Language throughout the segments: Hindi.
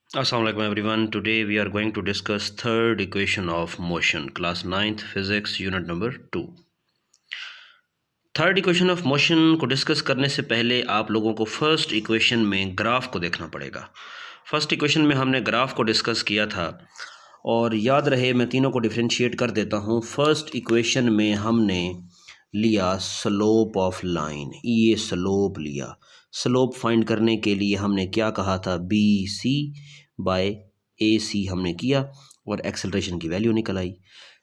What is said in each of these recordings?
Assalamualaikum everyone. Today we are going to discuss third equation of motion, class 9th physics unit number 2. Third equation of motion को डिस्कस करने से पहले आप लोगों को फर्स्ट इक्वेशन में ग्राफ को देखना पड़ेगा। फर्स्ट इक्वेशन में हमने ग्राफ को डिस्कस किया था और याद रहे मैं तीनों को डिफरेंशिएट कर देता हूँ। फर्स्ट इक्वेशन में हमने लिया स्लोप ऑफ लाइन, ये स्लोप लिया। स्लोप फाइंड करने के लिए हमने क्या कहा था, बी सी बाय ए सी हमने किया और एक्सेलरेशन की वैल्यू निकल आई।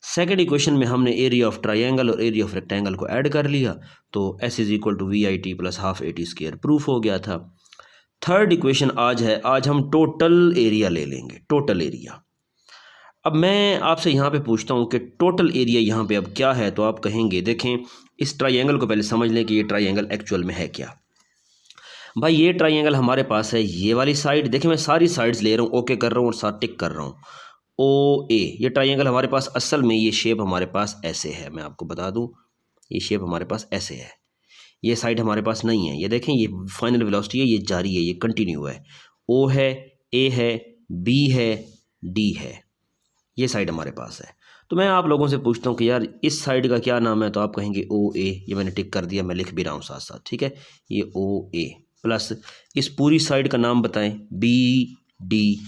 सेकेंड इक्वेशन में हमने एरिया ऑफ ट्रायंगल और एरिया ऑफ रेक्टेंगल को ऐड कर लिया, तो s is equal to v i t plus half a t square proof हो गया था। थर्ड इक्वेशन आज हम टोटल एरिया ले लेंगे, टोटल एरिया। अब मैं आपसे यहाँ पे पूछता हूँ कि टोटल एरिया यहाँ पे अब क्या है, तो आप कहेंगे देखें इस ट्रायंगल को पहले समझ लें कि ये ट्रायंगल एक्चुअल में है क्या। भाई ये ट्रायंगल हमारे पास है, ये वाली साइड देखें, मैं सारी साइड्स ले रहा हूँ, ओके कर रहा हूँ और साथ टिक कर रहा हूँ। ओ ए ये ट्रायंगल हमारे पास असल में ये शेप हमारे पास ऐसे है, मैं आपको बता दूँ ये शेप हमारे पास ऐसे है। ये साइड हमारे पास नहीं है, ये देखें ये फाइनल वेलोसिटी है, ये जारी है, ये कंटिन्यू है। ओ है, ए है, बी है, डी है, ये साइड हमारे पास है। तो मैं आप लोगों से पूछता हूँ कि यार इस साइड का क्या नाम है, तो आप कहेंगे ओ ए, ये मैंने टिक कर दिया, मैं लिख भी रहा हूँ साथ साथ, ठीक है। ये ओ ए प्लस इस पूरी साइड का नाम बताएं, बी डी,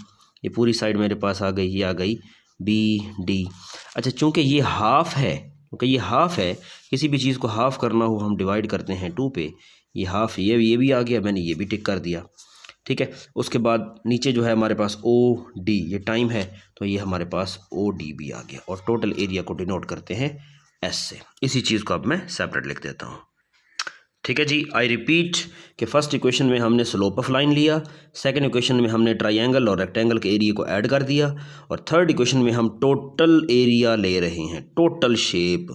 ये पूरी साइड मेरे पास आ गई, ये आ गई बी डी। अच्छा चूँकि ये हाफ है, क्योंकि ये हाफ है, किसी भी चीज़ को हाफ करना हो हम डिवाइड करते हैं टू पे, ये हाफ ये भी आ गया, मैंने ये भी टिक कर दिया, ठीक है। उसके बाद नीचे जो है हमारे पास ओ डी, ये टाइम है, तो ये हमारे पास ओ डी भी आ गया और टोटल एरिया को डिनोट करते हैं एस से। इसी चीज़ को अब मैं सेपरेट लिख देता हूँ, ठीक है जी। आई रिपीट कि फर्स्ट इक्वेशन में हमने स्लोप ऑफ लाइन लिया, सेकंड इक्वेशन में हमने ट्रायंगल और रेक्टेंगल के एरिया को ऐड कर दिया और थर्ड इक्वेशन में हम टोटल एरिया ले रहे हैं, टोटल शेप।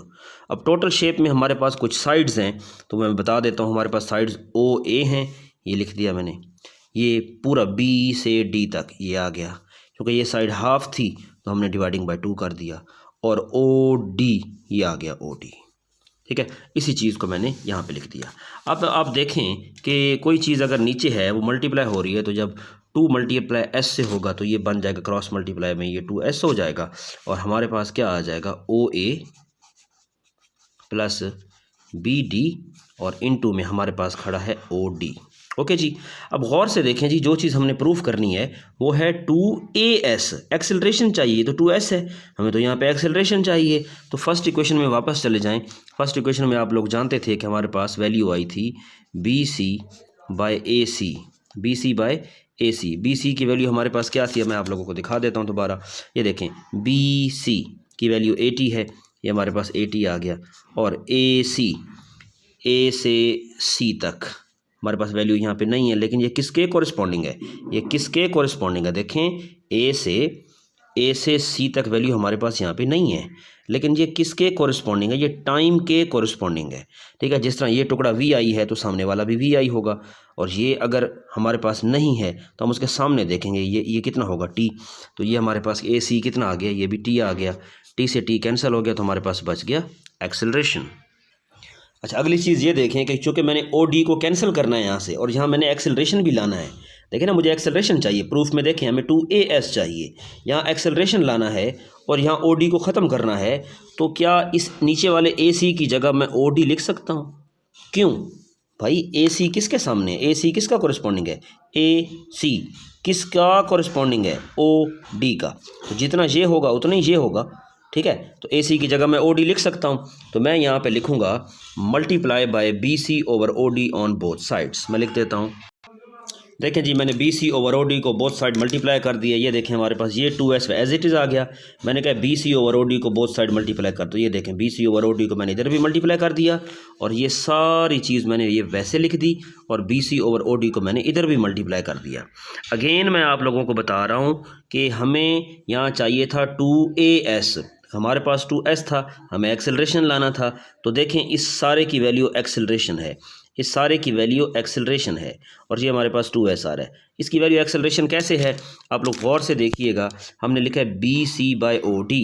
अब टोटल शेप में हमारे पास कुछ साइड्स हैं, तो मैं बता देता हूँ। हमारे पास साइड्स ओ ए हैं, ये लिख दिया मैंने, ये पूरा बी से डी तक ये आ गया, क्योंकि ये साइड हाफ थी तो हमने डिवाइडिंग बाय 2 कर दिया, और ओ डी ये आ गया ओ डी, ठीक है। इसी चीज़ को मैंने यहाँ पे लिख दिया। अब आप देखें कि कोई चीज़ अगर नीचे है वो मल्टीप्लाई हो रही है, तो जब 2 मल्टीप्लाई एस से होगा तो ये बन जाएगा क्रॉस मल्टीप्लाई में ये 2s हो जाएगा, और हमारे पास क्या आ जाएगा ओ ए प्लस बी डी, और इनटू में हमारे पास खड़ा है ओ डी। ओके जी। अब गौर से देखें जी, जो चीज़ हमने प्रूफ करनी है वो है 2as, एक्सेलरेशन चाहिए तो 2s है, हमें तो यहाँ पे एक्सेलरेशन चाहिए। तो फर्स्ट इक्वेशन में वापस चले जाएं। फर्स्ट इक्वेशन में आप लोग जानते थे कि हमारे पास वैल्यू आई थी बी सी बाय ए सी, बी सी बाय ए सी। बी सी की वैल्यू हमारे पास क्या थी, मैं आप लोगों को दिखा देता हूँ दोबारा। ये देखें बी सी की वैल्यू 80 है, ये हमारे पास 80 आ गया, और ए सी, ए से सी तक हमारे पास वैल्यू यहाँ पे नहीं है, लेकिन ये किसके कॉरस्पॉन्डिंग है, ये किसके कॉरस्पॉन्डिंग है, देखें ए से सी तक वैल्यू हमारे पास यहाँ पे नहीं है, लेकिन ये किसके कॉरस्पॉन्डिंग है, ये टाइम के कॉरस्पॉन्डिंग है, ठीक है। जिस तरह ये टुकड़ा वी आई है तो सामने वाला भी वी आई होगा, और ये अगर हमारे पास नहीं है तो हम उसके सामने देखेंगे ये कितना होगा, टी। तो ये हमारे पास ए सी कितना आ गया, ये भी टी आ गया, टी से टी कैंसिल हो गया, तो हमारे पास बच गया एक्सेलरेशन। अच्छा अगली चीज़ ये देखें कि चूँकि मैंने ओ डी को कैंसिल करना है यहाँ से, और यहाँ मैंने एक्सेलरेशन भी लाना है, देखें ना, मुझे एक्सेलरेशन चाहिए। प्रूफ में देखें हमें 2as चाहिए, यहाँ एक्सेलरेशन लाना है और यहाँ ओ डी को ख़त्म करना है, तो क्या इस नीचे वाले ए सी की जगह मैं ओ डी लिख सकता हूँ? क्यों भाई, ए सी किसके सामने, ए सी किसका कॉरस्पॉन्डिंग है, ए सी किसका कॉरस्पॉन्डिंग है, ओ डी का। तो जितना ये होगा उतना ही ये होगा, ठीक है। तो ए सी की जगह मैं ओ डी लिख सकता हूँ, तो मैं यहाँ पे लिखूँगा multiply by B C over O D on both sides. मैं लिख देता हूँ, देखें जी मैंने B C over O D को बोथ साइड मल्टीप्लाई कर दिया, ये देखें हमारे पास ये 2s एज इट इज़ आ गया। मैंने कहा B C over O D को बोथ साइड मल्टीप्लाई कर दो, ये देखें B C over O D को मैंने इधर भी मल्टीप्लाई कर दिया, और ये सारी चीज़ मैंने ये वैसे लिख दी, और B C over O D को मैंने इधर भी मल्टीप्लाई कर दिया। अगेन मैं आप लोगों को बता रहा हूँ कि हमें यहाँ चाहिए था 2as, हमारे पास 2s था, हमें एक्सेलरेशन लाना था। तो देखें इस सारे की वैल्यू एक्सेलरेशन है, इस सारे की वैल्यू एक्सेलरेशन है, और ये हमारे पास 2s आ रहा है। इसकी वैल्यू एक्सेलरेशन कैसे है, आप लोग गौर से देखिएगा। हमने लिखा है B C by O D,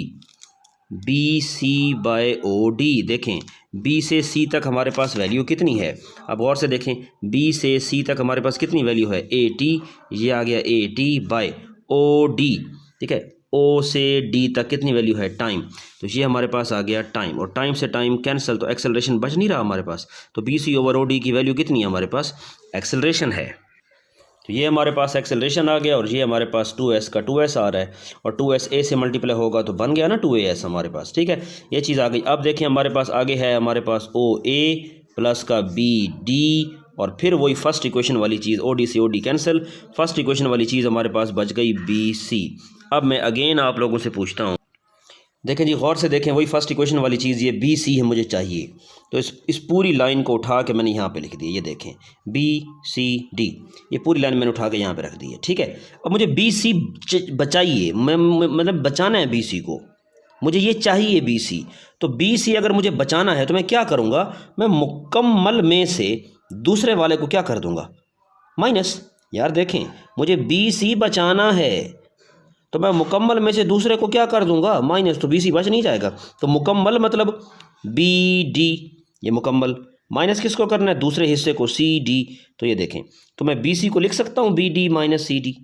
B C by O D. देखें बी से सी तक हमारे पास वैल्यू कितनी है, अब गौर से देखें, बी से सी तक हमारे पास कितनी वैल्यू है, ए टी, ये आ गया A T by O D, ठीक है, ओ से डी तक कितनी वैल्यू है टाइम, तो ये हमारे पास आ गया टाइम, और टाइम से टाइम कैंसिल, तो एक्सेलरेशन बच नहीं रहा हमारे पास, तो B C over O D की वैल्यू कितनी है हमारे पास, एक्सेलरेशन है। तो ये हमारे पास एक्सेलरेशन आ गया, और ये हमारे पास 2s का 2s आ रहा है, और 2s a से मल्टीप्लाई होगा तो बन गया ना 2as हमारे पास, ठीक है, ये चीज़ आ गई। अब देखिए हमारे पास आगे है हमारे पास ओ ए प्लस का बी डी, और फिर वही फर्स्ट इक्वेशन वाली चीज़, ओ डी से O D cancel, first equation वाली चीज़ हमारे पास बच गई बी सी। अब मैं अगेन आप लोगों से पूछता हूँ, देखें जी गौर से देखें, वही फर्स्ट इक्वेशन वाली चीज़ ये बी सी है मुझे चाहिए, तो इस पूरी लाइन को उठा के मैंने यहाँ पे लिख दिया, ये देखें बी सी डी, ये पूरी लाइन मैंने उठा के यहाँ पे रख दी है, ठीक है। अब मुझे बी सी बचाइए, मतलब बचाना है बी सी को, मुझे ये चाहिए बी सी, तो बी सी अगर मुझे बचाना है तो मैं क्या करूँगा, मैं मुकम्मल में से दूसरे वाले को क्या कर दूँगा, माइनस। यार देखें मुझे बी सी बचाना है तो मैं मुकम्मल में से दूसरे को क्या कर दूंगा, माइनस, तो बी सी बच नहीं जाएगा, तो मुकम्मल मतलब बी डी, ये मुकम्मल, माइनस किसको करना है, दूसरे हिस्से को, सी डी, तो ये देखें, तो मैं बी सी को लिख सकता हूँ B D minus C D,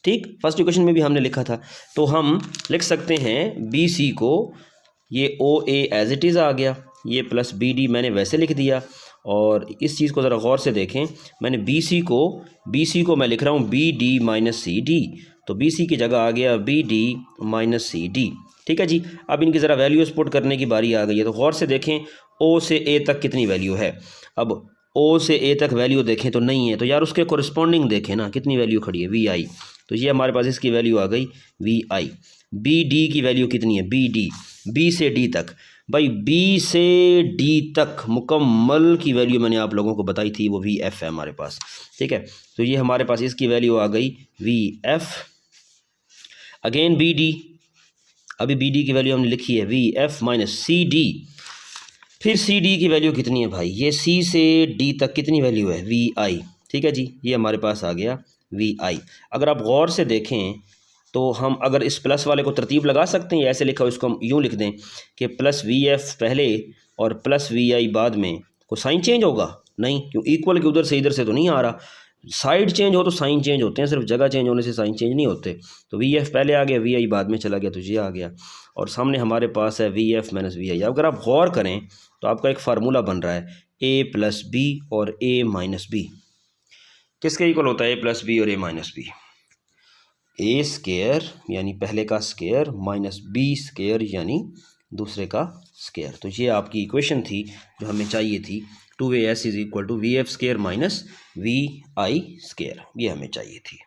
ठीक, फर्स्ट इक्वेशन में भी हमने लिखा था, तो हम लिख सकते हैं बी सी को, ये ओ ए एज इट इज़ आ गया, ये प्लस बी डी मैंने वैसे लिख दिया, और इस चीज़ को ज़रा गौर से देखें, मैंने बी सी को मैं लिख रहा हूँ B D minus C D, तो बी सी की जगह आ गया B D minus C D, ठीक है जी। अब इनकी ज़रा वैल्यूज़ पुट करने की बारी आ गई है, तो गौर से देखें ओ से ए तक कितनी वैल्यू है, अब ओ से ए तक वैल्यू देखें तो नहीं है, तो यार उसके कोरिस्पॉन्डिंग देखें ना कितनी वैल्यू खड़ी है, वी आई, तो ये हमारे पास इसकी वैल्यू आ गई वी आई। बी डी की वैल्यू कितनी है, बी डी, बी से डी तक, भाई बी से डी तक मुकम्मल की वैल्यू मैंने आप लोगों को बताई थी, वो वी एफ है हमारे पास, ठीक है, तो ये हमारे पास इसकी वैल्यू आ गई V F. Again B D, अभी बी डी की वैल्यू हमने लिखी है V F minus C D, फिर सी डी की वैल्यू कितनी है भाई, ये सी से डी तक कितनी वैल्यू है, वी आई, ठीक है जी, ये हमारे पास आ गया वी आई। अगर आप गौर से देखें तो हम अगर इस प्लस वाले को तरतीब लगा सकते हैं, ऐसे लिखा हो इसको हम यूँ लिख दें कि प्लस वी एफ पहले और प्लस वी आई बाद में, को साइन चेंज होगा नहीं, क्यों, इक्वल के उधर से इधर से तो नहीं आ रहा, साइड चेंज हो तो साइन चेंज होते हैं, सिर्फ जगह चेंज होने से साइन चेंज नहीं होते, तो वी एफ पहले आ गया, वी आई बाद में चला गया, तो ये आ गया, और सामने हमारे पास है वी एफ माइनस वी आई। अगर आप गौर करें तो आपका एक फार्मूला बन रहा है ए प्लस बी और ए माइनस बी, किसके इक्वल होता है, ए प्लस बी और ए माइनस बी, ए स्केयर यानी पहले का स्केयर माइनस बी स्केयर यानी दूसरे का स्केयर। तो ये आपकी इक्वेशन थी जो हमें चाहिए थी, 2as is equal to V F square minus V I square, ये हमें चाहिए थी।